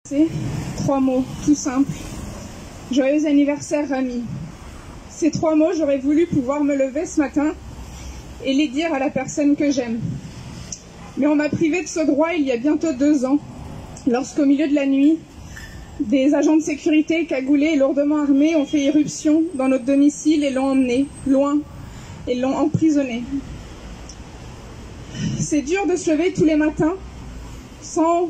C'est 3 mots, tout simples. Joyeux anniversaire, Rami. Ces 3 mots, j'aurais voulu pouvoir me lever ce matin et les dire à la personne que j'aime. Mais on m'a privé de ce droit il y a bientôt 2 ans, lorsqu'au milieu de la nuit, des agents de sécurité cagoulés et lourdement armés ont fait irruption dans notre domicile et l'ont emmené loin et l'ont emprisonné. C'est dur de se lever tous les matins sans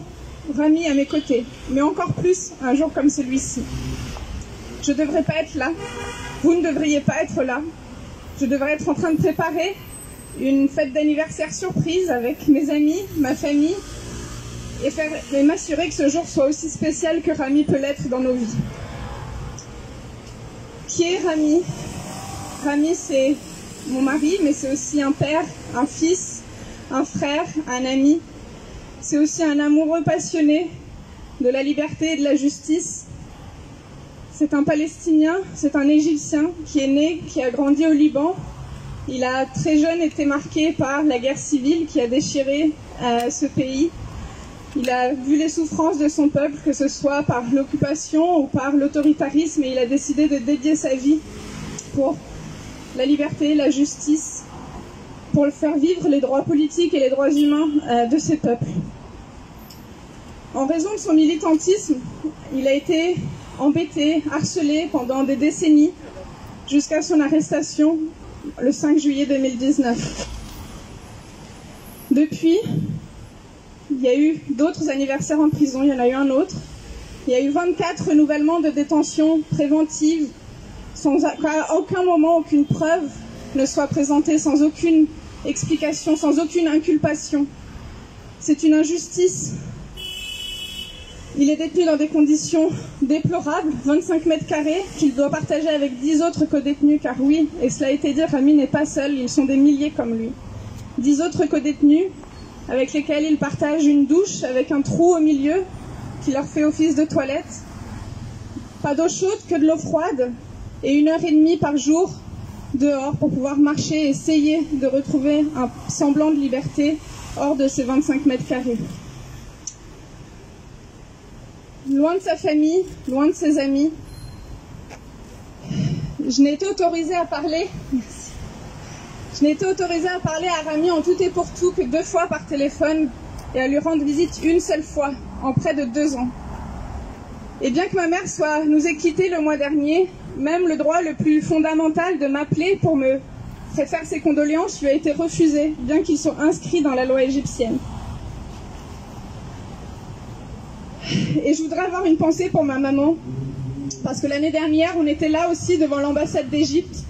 Rami à mes côtés, mais encore plus un jour comme celui-ci. Je ne devrais pas être là, vous ne devriez pas être là. Je devrais être en train de préparer une fête d'anniversaire surprise avec mes amis, ma famille, et m'assurer que ce jour soit aussi spécial que Rami peut l'être dans nos vies. Qui est Rami? Rami, c'est mon mari, mais c'est aussi un père, un fils, un frère, un ami. C'est aussi un amoureux passionné de la liberté et de la justice. C'est un Palestinien, c'est un Égyptien qui est né, qui a grandi au Liban. Il a très jeune été marqué par la guerre civile qui a déchiré ce pays. Il a vu les souffrances de son peuple, que ce soit par l'occupation ou par l'autoritarisme, et il a décidé de dédier sa vie pour la liberté, la justice, pour faire vivre les droits politiques et les droits humains de ces peuples. En raison de son militantisme, il a été embêté, harcelé pendant des décennies, jusqu'à son arrestation le 5 juillet 2019. Depuis, il y a eu d'autres anniversaires en prison, il y en a eu un autre. Il y a eu 24 renouvellements de détention préventive, sans qu'à aucun moment, aucune preuve ne soit présentée, sans aucune explication, sans aucune inculpation. C'est une injustice. Il est détenu dans des conditions déplorables, 25 mètres carrés, qu'il doit partager avec 10 autres codétenus, car oui, et cela a été dit, Rami n'est pas seul, ils sont des milliers comme lui. 10 autres codétenus avec lesquels il partage une douche avec un trou au milieu qui leur fait office de toilette. Pas d'eau chaude, que de l'eau froide, et 1h30 par jour dehors pour pouvoir marcher et essayer de retrouver un semblant de liberté hors de ces 25 mètres carrés. Loin de sa famille, loin de ses amis, je n'ai été autorisée à parler. Je n'ai été autorisée à parler à Rami en tout et pour tout que 2 fois par téléphone et à lui rendre visite une seule fois en près de 2 ans. Et bien que ma mère nous ait quittés le mois dernier, même le droit le plus fondamental de m'appeler pour me faire ses condoléances lui a été refusé, bien qu'il soit inscrit dans la loi égyptienne. Et je voudrais avoir une pensée pour ma maman, parce que l'année dernière, on était là aussi devant l'ambassade d'Égypte.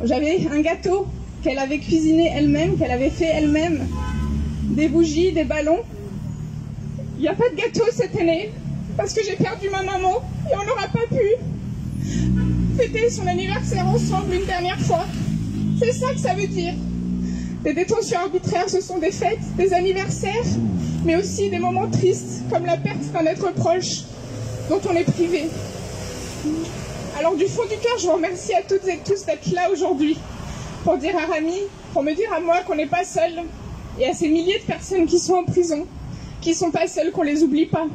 J'avais un gâteau qu'elle avait cuisiné elle-même, qu'elle avait fait elle-même, des bougies, des ballons. Il n'y a pas de gâteau cette année, parce que j'ai perdu ma maman, et on n'aura pas pu fêter son anniversaire ensemble une dernière fois. C'est ça que ça veut dire. Les détentions arbitraires, ce sont des fêtes, des anniversaires, mais aussi des moments tristes, comme la perte d'un être proche dont on est privé. Alors du fond du cœur, je vous remercie à toutes et tous d'être là aujourd'hui, pour dire à Rami, pour me dire à moi qu'on n'est pas seuls, et à ces milliers de personnes qui sont en prison, qui ne sont pas seules, qu'on ne les oublie pas.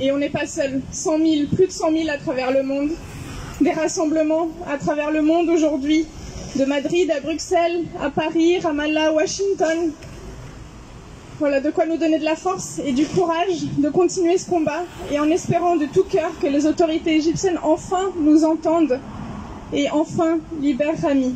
Et on n'est pas seuls, 100 000, plus de 100 000 à travers le monde. Des rassemblements à travers le monde aujourd'hui, de Madrid à Bruxelles, à Paris, Ramallah, Washington. Voilà, de quoi nous donner de la force et du courage de continuer ce combat, et en espérant de tout cœur que les autorités égyptiennes enfin nous entendent et enfin libèrent Rami.